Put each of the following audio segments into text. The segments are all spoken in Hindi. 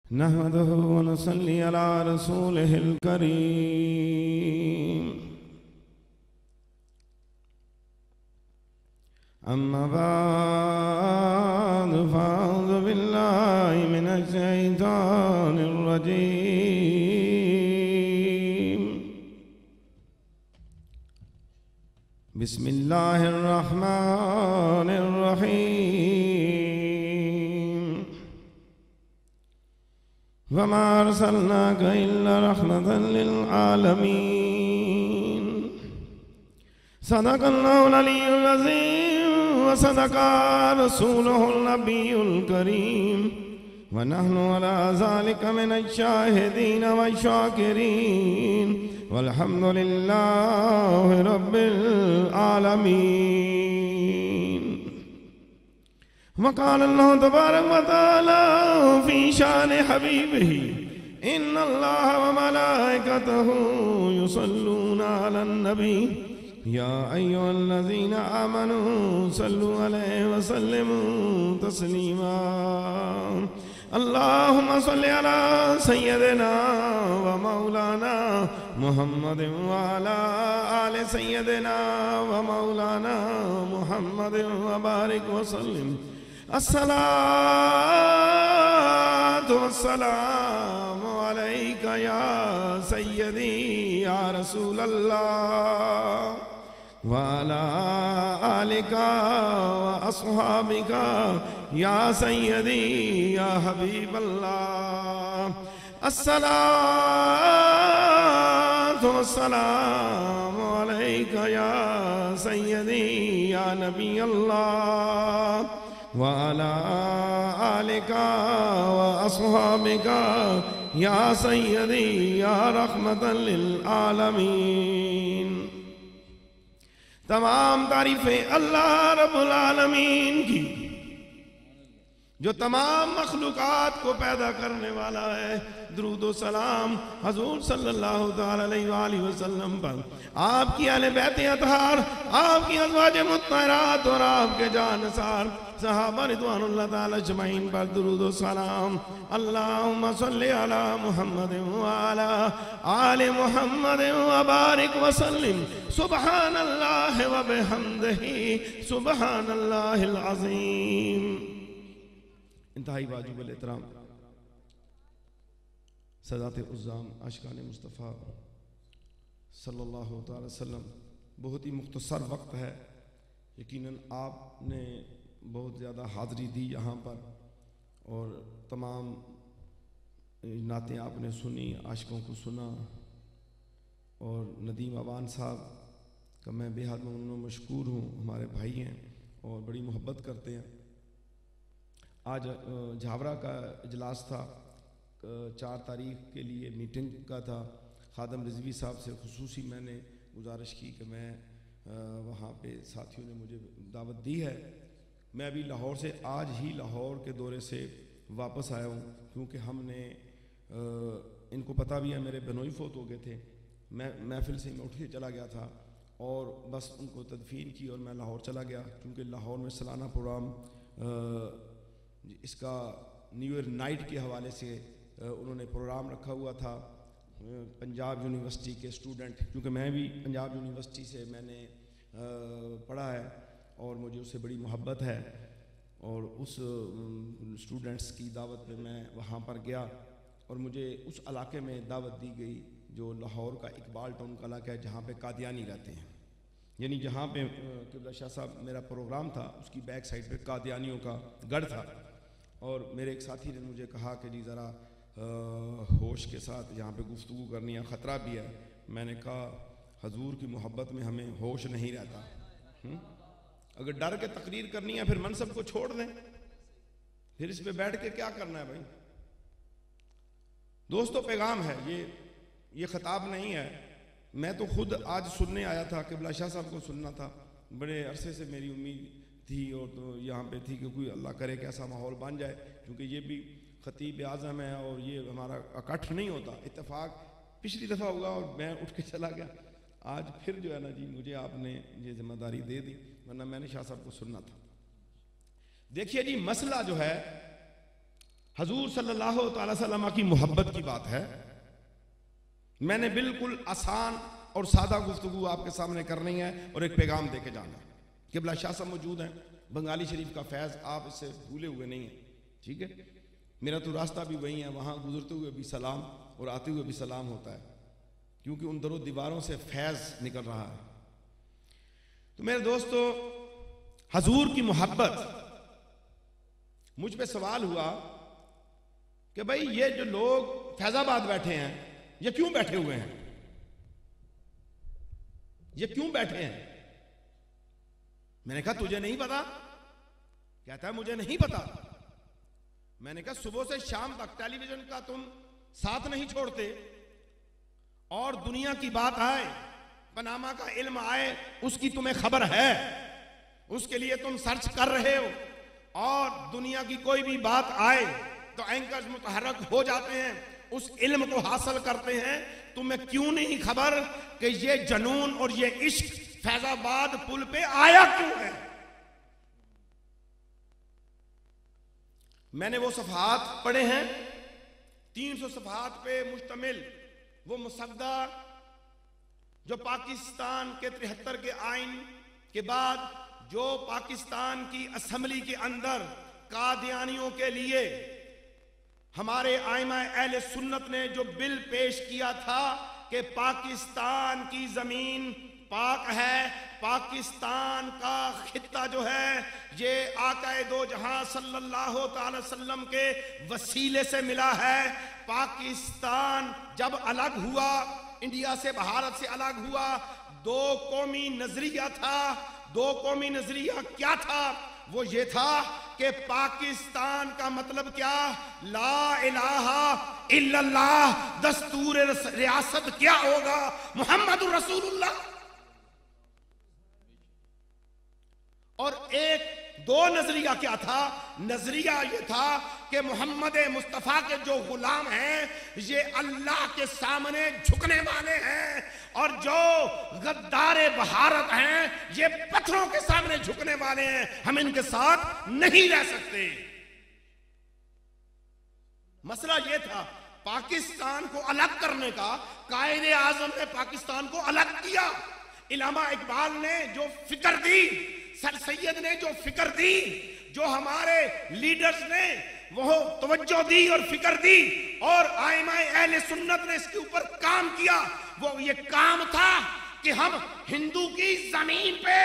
नहमदुहु व नसल्ली अला रसूलिहिल करीम। अम्मा बाद फ़अऊज़ु बिल्लाहि मिनश शैतानिर रजीम। बिस्मिल्लाहिर रहमानिर रहीम। वमा अर्सलनाका इल्ला रहमतन लिल आलमीन। सदक़ल्लाहुल अलियुल अज़ीम व सदक़ा रसूलुहुन नबियुल करीम व नहनु अला ज़ालिका मिनश शाहिदीन व शाकिरीन वल्हम्दुलिल्लाहि रब्बिल आलमीन। वक़ाल अल्लाहु तबारक व तआला फ़ी शान हबीबिही इन्नल्लाह व मलाइकतहु युसल्लूना अलन नबी या अय्युहल्लज़ीना आमनू सल्लु अलैहि व सल्लिमू तस्लीमा। अल्लाहुम्मा सल्लि अला सय्यदिना व मौलाना मुहम्मदिन व अला आलि सय्यदिना व मौलाना मुहम्मदिन व बारिक व सल्लिम। अस्सलातु वस्सलामु अलैका या सय्यदी या रसूलल्लाह व अला आलिका व अस्हाबिका या सय्यदी या हबीबल्लाह। अस्सलातु वस्सलामु अलैका या सय्यदी या नबी अल्लाह व अला आलिका व अस्हाबिका या सय्यदी या रहमतन लिल आलमीन। तमाम तारीफें अल्लाह रब्बुल आलमीन की जो तमाम मखलूकात को पैदा करने वाला है। दुरूद व सलाम हजूर सल्लल्लाहु तआला अलैहि वसल्लम पर, आपकी अहले बैत अतहार, आपकी अज़वाज मुत्तहरात और आपके जानसार सहाबा रिज़वानुल्लाह ताला अजमईन पर दुरूद व सलाम। अल्लाहुम्मा सल्लि अला मुहम्मदिन व अला आलि मुहम्मदिन व बारिक व सल्लिम। सुब्हानल्लाहि व बिहम्दिही सुब्हानल्लाहिल अज़ीम। इंतहाई वाजिबुल एहतराम सदात उज़्ज़ाम आशिकान मुस्तफ़ा सल्लल्लाहु अलैहि वसल्लम, बहुत ही मुख्तसर वक्त है। यकीनन आपने बहुत ज़्यादा हाज़री दी यहाँ पर और तमाम नातें आपने सुनी, आशिकों को सुना। और नदीम अवान साहब का मैं बेहद ममनून व मशकूर हूँ। हमारे भाई हैं और बड़ी मोहब्बत करते हैं। आज झावरा का इजलास था, 4 तारीख के लिए मीटिंग का था। खादम रिजवी साहब से खुसूसी मैंने गुजारिश की कि मैं वहाँ पे, साथियों ने मुझे दावत दी है। मैं अभी लाहौर से आज ही लाहौर के दौरे से वापस आया हूँ, क्योंकि हमने इनको पता भी है मेरे बहनोई फौत हो गए थे। मैं महफिल से मैं उठ के चला गया था और बस उनको तदफीन की और मैं लाहौर चला गया, क्योंकि लाहौर में सालाना प्रोग्राम इसका न्यू ईयर नाइट के हवाले से उन्होंने प्रोग्राम रखा हुआ था। पंजाब यूनिवर्सिटी के स्टूडेंट, क्योंकि मैं भी पंजाब यूनिवर्सिटी से मैंने पढ़ा है और मुझे उससे बड़ी मोहब्बत है, और उस स्टूडेंट्स की दावत पे मैं वहाँ पर गया और मुझे उस इलाके में दावत दी गई जो लाहौर का इकबाल टाउन का इलाका है, जहाँ पे कादियानी रहते हैं। यानी जहाँ पे क़िबला शाह साहब मेरा प्रोग्राम था, उसकी बैक साइड पे कादियानियों का गढ़ था। और मेरे एक साथी ने मुझे कहा कि जी ज़रा होश के साथ यहाँ पे गुफ्तगू करनी है, ख़तरा भी है। मैंने कहा हजूर की मोहब्बत में हमें होश नहीं रहता। अगर डर के तकरीर करनी है फिर मनसब को छोड़ दें, फिर इस पे बैठ के क्या करना है भाई। दोस्तों, पैगाम है ये ख़िताब नहीं है। मैं तो खुद आज सुनने आया था, क़िबला शाह साहब को सुनना था। बड़े अरसे से मेरी उम्मीद थी और तो यहाँ पे थी कि कोई अल्लाह करे कि ऐसा माहौल बन जाए, क्योंकि ये भी ख़तीब आज़म है और ये हमारा इकट्ठ नहीं होता। इत्तेफाक पिछली दफ़ा हुआ और मैं उठ के चला गया। आज फिर जो है ना जी, मुझे आपने ये जिम्मेदारी दे दी, वरना मैंने शाह साहब को सुनना था। देखिए जी, मसला जो है हजूर सल्लल्लाहु अलैहि वसल्लम की मोहब्बत की बात है। मैंने बिल्कुल आसान और सादा गुफ्तगू आपके सामने करनी है और एक पैगाम देके जाना। किबला शाह साहब मौजूद हैं, बंगाली शरीफ का फैज़ आप इससे भूले हुए नहीं हैं, ठीक है। मेरा तो रास्ता भी वही है, वहाँ गुजरते हुए भी सलाम और आते हुए भी सलाम होता है, क्योंकि उन दरों दीवारों से फैज़ निकल रहा है। तो मेरे दोस्तों, हजूर की मोहब्बत, मुझ पे सवाल हुआ कि भाई ये जो लोग फैजाबाद बैठे हैं, ये क्यों बैठे हुए हैं, ये क्यों बैठे हैं? मैंने कहा तुझे नहीं पता? कहता है मुझे नहीं पता। मैंने कहा सुबह से शाम तक टेलीविजन का तुम साथ नहीं छोड़ते, और दुनिया की बात आए, पनामा का इल्म आए, उसकी तुम्हें खबर है, उसके लिए तुम सर्च कर रहे हो, और दुनिया की कोई भी बात आए तो एंकर्स मुतहरक हो जाते हैं, उस इल्म को हासिल करते हैं। तुम्हें क्यों नहीं खबर कि ये जनून और ये इश्क फैजाबाद पुल पे आया क्यों है? मैंने वो सफ़हात पढ़े हैं, 300 सफ़हात पे मुश्तमिल वो मुसद्दा जो पाकिस्तान के 73 के आइन के बाद जो पाकिस्तान की असेंबली के अंदर कादियानियों के लिए हमारे आइमा अहले सुन्नत ने जो बिल पेश किया था कि पाकिस्तान की जमीन पाक है, पाकिस्तान का खित्ता जो है ये आकाए दो जहां सल्लल्लाहु अलैहि वसल्लम के वसीले से मिला है। पाकिस्तान जब अलग हुआ, इंडिया से, भारत से अलग हुआ, दो कौमी नजरिया था। दो कौमी नजरिया क्या था? वो ये था कि पाकिस्तान का मतलब क्या? ला इलाहा इल्लल्लाह। दस्तूर रियासत क्या होगा? मुहम्मदुर रसूलुल्लाह। और दो नजरिया क्या था? नजरिया ये था कि मोहम्मद मुस्तफा के जो गुलाम हैं ये अल्लाह के सामने झुकने वाले हैं, और जो गद्दारे भारत हैं ये पत्थरों के सामने झुकने वाले हैं, हम इनके साथ नहीं रह सकते। मसला ये था, पाकिस्तान को अलग करने का कायदे आजम ने पाकिस्तान को अलग किया। इलामा इकबाल ने जो फिक्र दी, सर सैयद ने जो फिक्र दी, जो हमारे लीडर्स ने वो तवज्जो दी और फिक्र दी, और आइमाए अहले सुन्नत ने इसके ऊपर काम किया, वो ये काम था कि हम हिंदू की जमीन पे,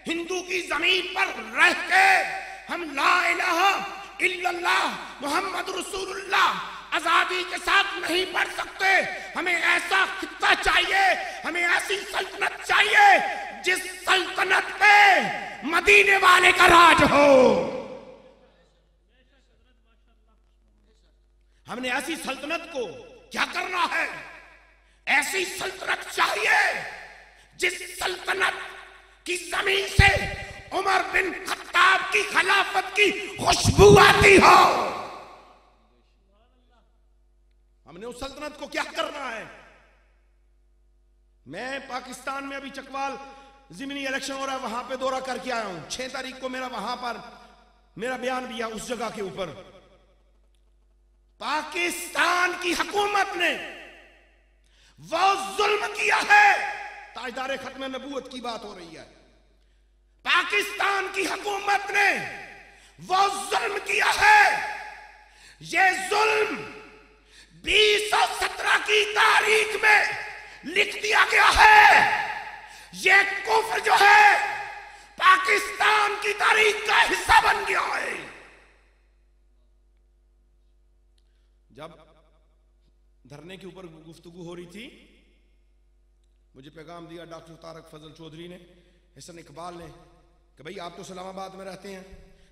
हिंदू की जमीन पर रह के हम ला इलाहा इल्लल्लाह मुहम्मद रसूलुल्लाह आजादी के साथ नहीं बढ़ सकते। हमें ऐसा खित्ता चाहिए, हमें ऐसी सल्तनत चाहिए जिस सल्तनत पे मदीने वाले का राज हो। हमने ऐसी सल्तनत को क्या करना है? ऐसी सल्तनत चाहिए जिस सल्तनत की जमीन से उमर बिन खत्ताब की खिलाफत की खुशबू आती हो। हमने उस सल्तनत को क्या करना है? मैं पाकिस्तान में अभी चकवाल ज़िमनी इलेक्शन हो रहा है, वहां पे दौरा करके आया हूं। 6 तारीख को मेरा वहां पर मेरा बयान भी है उस जगह के ऊपर। पाकिस्तान की हुकूमत ने वो जुल्म किया है, ताजदार खत्म नबूवत की बात हो रही है। पाकिस्तान की हुकूमत ने वो जुल्म किया है, ये जुल्म 2017 की तारीख में लिख दिया गया है। ये कुफ्र जो है पाकिस्तान की तारीख का हिस्सा बन गया है। जब धरने के ऊपर गुफ्तगू हो रही थी, मुझे पैगाम दिया डॉक्टर तारक फजल चौधरी ने, हसन इकबाल ने, कि भाई आप तो इस्लामाबाद में रहते हैं,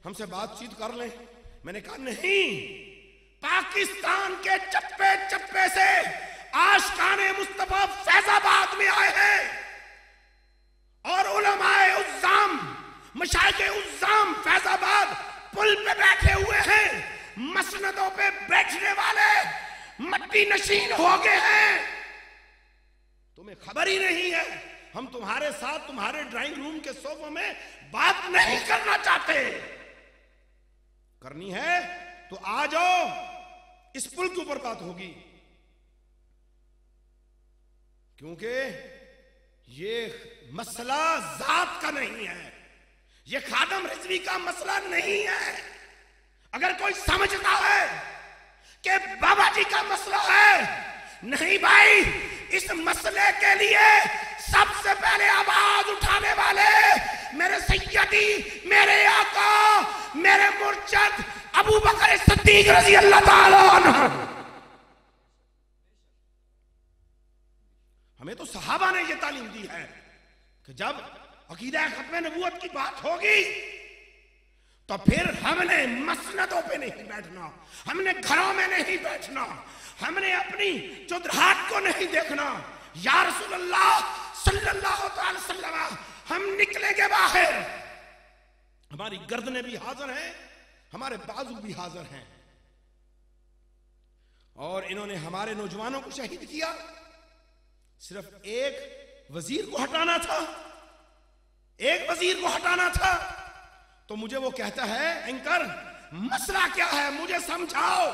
हमसे बातचीत कर लें। मैंने कहा नहीं, पाकिस्तान के चप्पे चप्पे से आशिकाने मुस्तफा फैजाबाद में आए हैं, और उलमाए उज़्ज़ाम, मशाइखे उज़्ज़ाम फैजाबाद पुल पे बैठे हुए हैं, मसनदों पे बैठने वाले मट्टी नशीन हो गए हैं। तुम्हें खबर ही नहीं है, हम तुम्हारे साथ तुम्हारे ड्राइंग रूम के सोफों में बात नहीं करना चाहते। करनी है तो आ जाओ, इस पुल के ऊपर बात होगी, क्योंकि ये मसला जात का नहीं है, ये खादम रिजवी का मसला नहीं है। अगर कोई समझता है कि बाबा जी का मसला है, नहीं भाई, इस मसले के लिए सबसे पहले आवाज उठाने वाले मेरे सैयदी, मेरे आका, मेरे मुर्शद अबू बकर सिद्दीक रज़ी अल्लाह ताला अन्हु। हमें तो सहाबा ने यह तालीम दी है कि जब अकीदा खत्म नबूवत की बात होगी तो फिर हमने मसनदों पे नहीं बैठना, हमने घरों में नहीं बैठना, हमने अपनी चुदराहट को नहीं देखना। या रसूल अल्लाह सल्लल्लाहु अलैहि वसल्लम, हम निकलेंगे बाहर, हमारी गर्दनें भी हाजिर हैं, हमारे बाजू भी हाजिर हैं। और इन्होंने हमारे नौजवानों को शहीद किया, सिर्फ एक वजीर को हटाना था, एक वजीर को हटाना था। तो मुझे वो कहता है, एंकर मसला क्या है, मुझे समझाओ,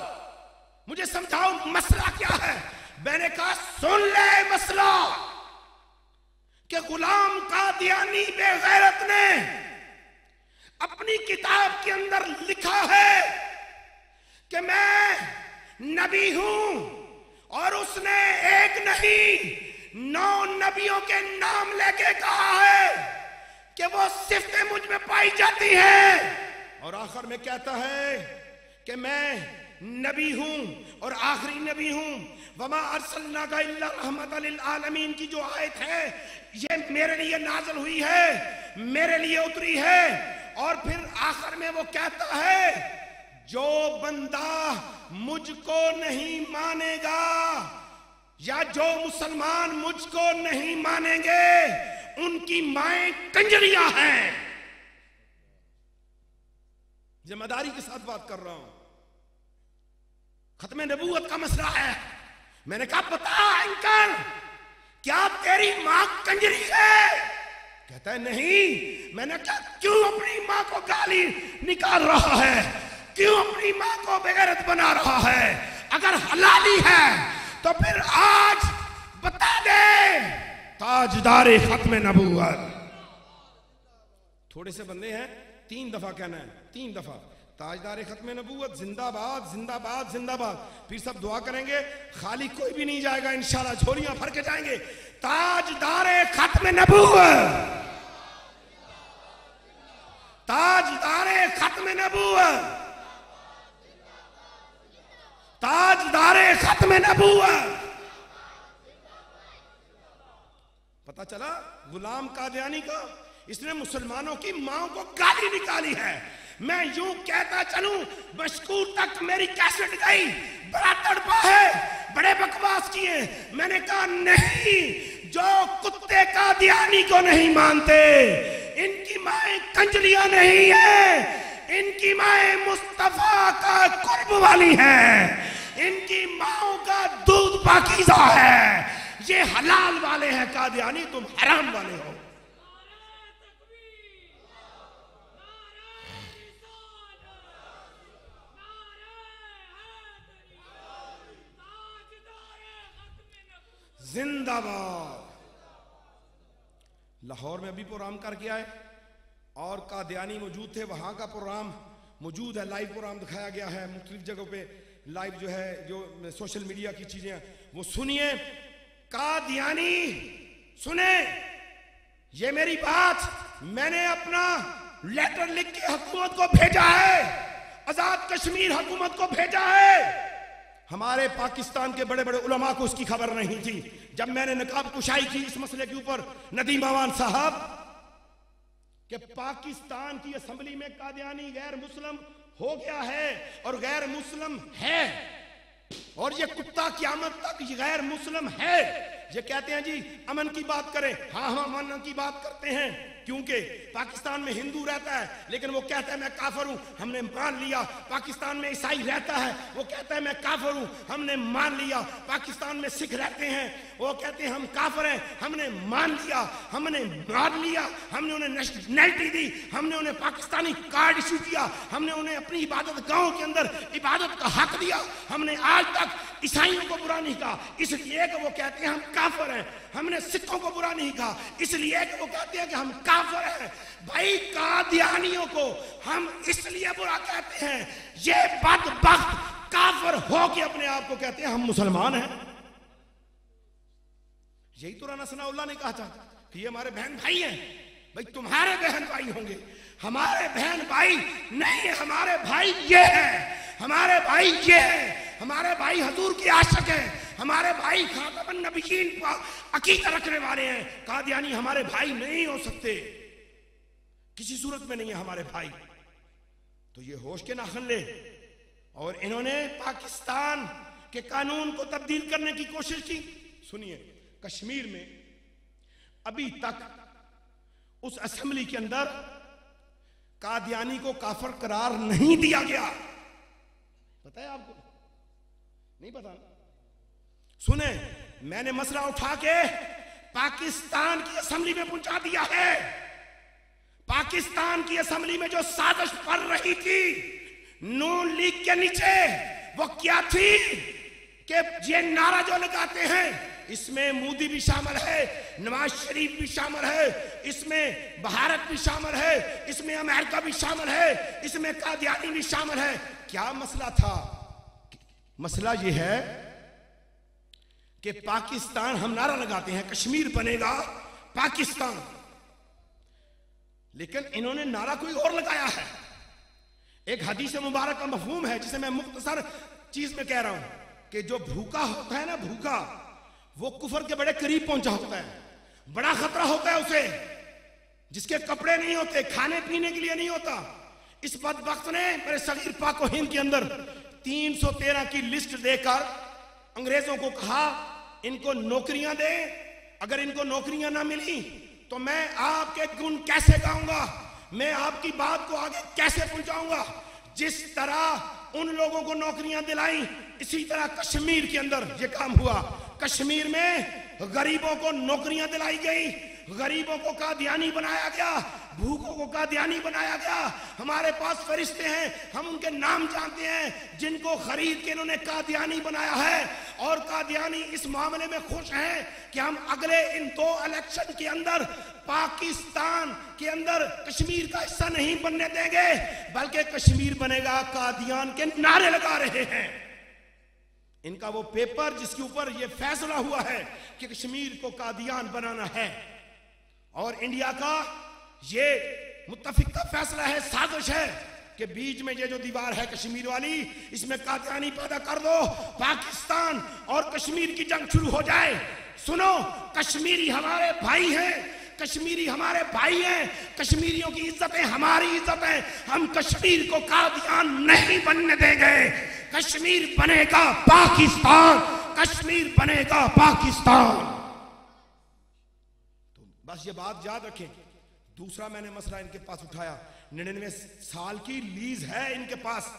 मुझे समझाओ मसला क्या है। मैंने कहा सुन ले मसला, कि गुलाम कादियानी बेगैरत ने अपनी किताब के अंदर लिखा है कि मैं नबी हूं, और उसने एक नहीं 9 नबियों के नाम लेके कहा है कि वो सिफ्तें मुझ में पाई जाती हैं। और आखिर में कहता है कि मैं नबी हूं और आखिरी नबी हूं। वमा अरसलनाका इल्ला रहमतल लिल आलमीन की जो आयत है, ये मेरे लिए नाज़िल हुई है, मेरे लिए उतरी है। और फिर आखिर में वो कहता है, जो बंदा मुझको नहीं मानेगा या जो मुसलमान मुझको नहीं मानेंगे, उनकी माएं कंजरियां हैं। जिम्मेदारी के साथ बात कर रहा हूं, खत्म नबूवत का मसला है। मैंने कहा बता एंकर, क्या तेरी मां कंजरी है? कहता है नहीं। मैंने कहा क्यों अपनी मां को गाली निकाल रहा है, क्यों अपनी मां को बेगैरत बना रहा है? अगर हलाली है तो फिर आज बता दे, ताजदारे खत्म नबूवत। थोड़े से बंदे हैं, 3 दफा कहना है, 3 दफा ताजदारे खत्म नबूवत, जिंदाबाद जिंदाबाद जिंदाबाद। फिर सब दुआ करेंगे, खाली कोई भी नहीं जाएगा इंशाल्लाह, झोलियां भर के जाएंगे। ताजदारे खत्म नबूवत, ताजदारे खत्म नबूवत, ताजदारे खत्म नबूवत। पता चला गुलाम कादियानी का, इसने मुसलमानों की मां को गाली निकाली है। मैं यूं कहता चलूं, मशकूर तक मेरी कैसेट गई, बड़ा तड़पा है, बड़े बकवास किए। मैंने कहा नहीं, जो कुत्ते कादियानी को नहीं मानते, इनकी माएं कंजलियां नहीं है, इनकी माएं मुस्तफा का कुर्ब वाली है, इनकी माओं का दूध पाकीज़ा है। ये हलाल वाले हैं कादियानी, तुम हराम वाले हो। जिंदाबाद। लाहौर में अभी प्रोग्राम करके आए और कादियानी मौजूद थे, वहां का प्रोग्राम मौजूद है, लाइव प्रोग्राम दिखाया गया है मुख्तलिफ जगहों पे, लाइव जो है जो सोशल मीडिया की चीजें, वो सुनिए। कादियानी सुने, ये मेरी बात मैंने अपना लेटर लिख के हुकूमत को भेजा है, आजाद कश्मीर हुकूमत को भेजा है। हमारे पाकिस्तान के बड़े बड़े उलमा को उसकी खबर नहीं थी। जब मैंने नकाब कुशाई की इस मसले के ऊपर, नदीम अवान साहब, कि पाकिस्तान की असेंबली में कादियानी गैर मुस्लिम हो गया है और गैर मुस्लिम है, और ये कुत्ता क़यामत तक ये गैर मुस्लिम है, ये कहते हैं जी अमन की बात करें। हाँ हम अमन की बात करते हैं, क्योंकि पाकिस्तान में हिंदू रहता है लेकिन वो कहता है मैं काफिर हूं, हमने मान लिया। पाकिस्तान में ईसाई रहता है, वो कहता है मैं काफिर हूं, हमने मान लिया। पाकिस्तान में सिख रहते हैं, वो कहते हैं हम काफिर हैं, हमने मान लिया, हमने मान लिया। हमने उन्हें नेशनैलिटी दी, हमने उन्हें पाकिस्तानी कार्ड इशू किया, हमने उन्हें अपनी इबादत गांव के अंदर इबादत का हक दिया। हमने आज तक ईसाइयों को बुरा नहीं कहा इसलिए कि वो कहते हैं हम काफिर हैं। हमने सिखों को बुरा नहीं कहा इसलिए कि वो कहते हैं कि हम काफिर हैं। भाई कादियानियों को हम इसलिए बुरा कहते हैं, ये बदबख्त काफिर हो के अपने आप को कहते हैं हम मुसलमान हैं। यही तो राना सनाउल्लाह ने कहा था कि ये हमारे बहन भाई हैं। भाई तुम्हारे बहन भाई होंगे, हमारे बहन भाई नहीं, हमारे भाई ये हैं, हमारे भाई ये हैं, हमारे भाई हजूर के आशिक हैं, हमारे भाई खातमुन नबिय्यीन का अकीदा रखने वाले हैं। कादियानी हमारे भाई नहीं हो सकते, किसी सूरत में नहीं है हमारे भाई। तो ये होश के नाखन ले। और इन्होंने पाकिस्तान के कानून को तब्दील करने की कोशिश की। सुनिए, कश्मीर में अभी तक उस असेंबली के अंदर कादियानी को काफिर करार नहीं दिया गया। पता है आपको? नहीं पता? सुने, मैंने मसला उठा के पाकिस्तान की असेंबली में पहुंचा दिया है। पाकिस्तान की असेंबली में जो साजिश पड़ रही थी नून लीग के नीचे, वो क्या थी कि ये नारा जो लगाते हैं इसमें मोदी भी शामिल है, नवाज शरीफ भी शामिल है, इसमें भारत भी शामिल है, इसमें अमेरिका भी शामिल है, इसमें कादियानी भी शामिल है। क्या मसला था? मसला ये है कि पाकिस्तान, हम नारा लगाते हैं कश्मीर बनेगा पाकिस्तान, लेकिन इन्होंने नारा कोई और लगाया है। एक हदीस मुबारक का मफहूम है जिसे मैं मुख्तसर चीज में कह रहा हूं कि जो भूखा होता है ना, भूखा, वो कुफर के बड़े करीब पहुंचा होता है, बड़ा खतरा होता है उसे। जिसके कपड़े नहीं होते, खाने पीने के लिए नहीं होता। इस बदबख्त ने मेरे सगीर पाक व हिंद के अंदर 313 की लिस्ट देकर अंग्रेजों को कहा इनको नौकरियां दे, अगर इनको नौकरियां ना मिली तो मैं आपके गुण कैसे गाऊंगा, मैं आपकी बात को आगे कैसे पहुंचाऊंगा। जिस तरह उन लोगों को नौकरियां दिलाई, इसी तरह कश्मीर के अंदर यह काम हुआ। कश्मीर में गरीबों को नौकरियां दिलाई गई, गरीबों को कादियानी बनाया गया, भूखों को कादियानी बनाया गया। हमारे पास फरिश्ते हैं, हम उनके नाम जानते हैं जिनको खरीद के इन्होंने कादियानी बनाया है। और कादियानी इस मामले में खुश हैं कि हम अगले इन 2 इलेक्शन के अंदर पाकिस्तान के अंदर कश्मीर का हिस्सा नहीं बनने देंगे, बल्कि कश्मीर बनेगा कादियान के नारे लगा रहे हैं। इनका वो पेपर जिसके ऊपर ये फैसला हुआ है कि कश्मीर को कादियान बनाना है, और इंडिया का ये मुत्तफिक का फैसला है, साजिश है कि बीच में ये जो दीवार है कश्मीर वाली, इसमें कादियानी पैदा कर दो, पाकिस्तान और कश्मीर की जंग शुरू हो जाए। सुनो, कश्मीरी हमारे भाई हैं, कश्मीरी हमारे भाई हैं, कश्मीरियों की इज्जत है, हमारी इज्जत है। हम कश्मीर को कादियान नहीं बनने देंगे। कश्मीर बनेगा पाकिस्तान, कश्मीर बनेगा पाकिस्तान। तो बस ये बात याद रखें। दूसरा मैंने मसला इनके पास उठाया, 99 साल की लीज है इनके पास,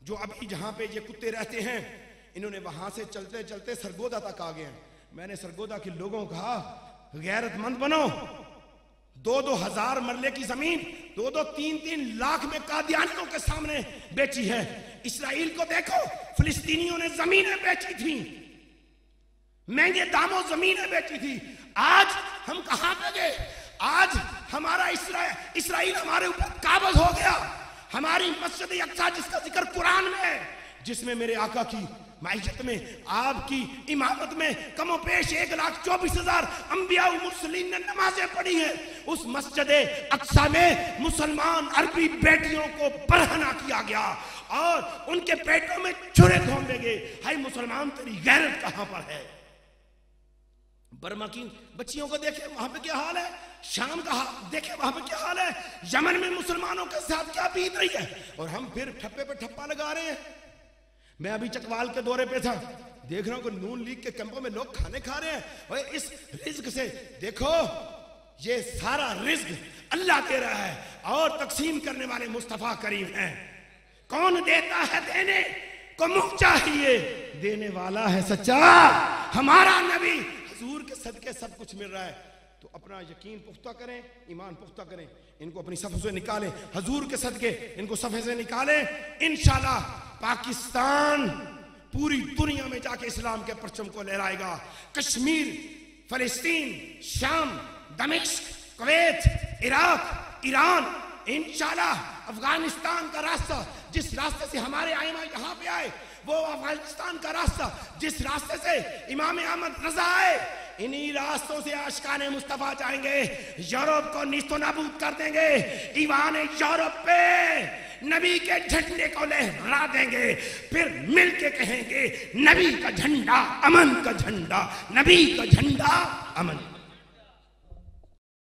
जो अभी जहां पे ये कुत्ते रहते हैं, इन्होंने वहां से चलते चलते सरगोदा तक आ गए हैं। मैंने सरगोदा के लोगों को कहा गैरतमंद बनो, 2-2 हजार मरले की जमीन 2-2, 3-3 लाख में कादियानियों के सामने बेची है। इसराइल को देखो, फिलिस्तीनियों ने जमीनें बेची थी, महंगे दामों जमीनें बेची थी। आज हम कहां पे गए? आज हमारा इसराइल हमारे ऊपर काबज हो गया। हमारी मस्जिद अक्सा जिसका जिक्र कुरान में है, जिसमें मेरे आका की माइशत में, आपकी इमामत में कमोपेश 1,24,000 अंबिया मुरसलीन ने नमाजें पढ़ी हैं। उस मस्जिद अक्सा में मुसलमान अरबी बेटियों को बरहना किया गया और उनके पेटों में छुरे घोंपे गए। हाय मुसलमान, तेरी गैरत कहां पर है? बर्मा की बच्चियों को देखे वहां पे क्या हाल है, शाम का देखे वहां पे क्या हाल है, यमन में मुसलमानों के साथ क्या बीत रही है, और हम फिर ठप्पे पे ठप्पा लगा रहे हैं। मैं अभी चकवाल के दौरे पे था, देख रहा हूं कि नून लीग के कैंपों में लोग खाने खा रहे हैं। और इस रिज्क से देखो, ये सारा रिज्क अल्लाह दे रहा है और तकसीम करने वाले मुस्तफा करीम हैं। कौन देता है? देने को मुंह चाहिए, देने वाला है सच्चा हमारा नबी। हुजूर के सदके सब कुछ मिल रहा है, तो अपना यकीन पुख्ता करें, ईमान पुख्ता करें, इनको अपनी सफ़ से निकालें, हुजूर के सदके इनको सफ़े से निकालें। इंशाअल्लाह पाकिस्तान पूरी दुनिया में जाके इस्लाम के परचम को लहराएगा। कश्मीर, फलस्तीन, शाम, दमिश्क, कुवैत, इराक, ईरान, इंशाअल्लाह अफगानिस्तान का रास्ता, जिस रास्ते से हमारे आइमा यहाँ पे आए, वो अफगानिस्तान का रास्ता, जिस रास्ते से इमाम अहमद रजा आए, इन्हीं रास्तों से आशिकाने मुस्तफा जाएंगे। यूरोप को नीस्तो नाबूद कर देंगे, ईवान यूरोप पे नबी के झंडे को लहरा देंगे, फिर मिलके कहेंगे नबी का झंडा अमन का झंडा, नबी का झंडा अमन।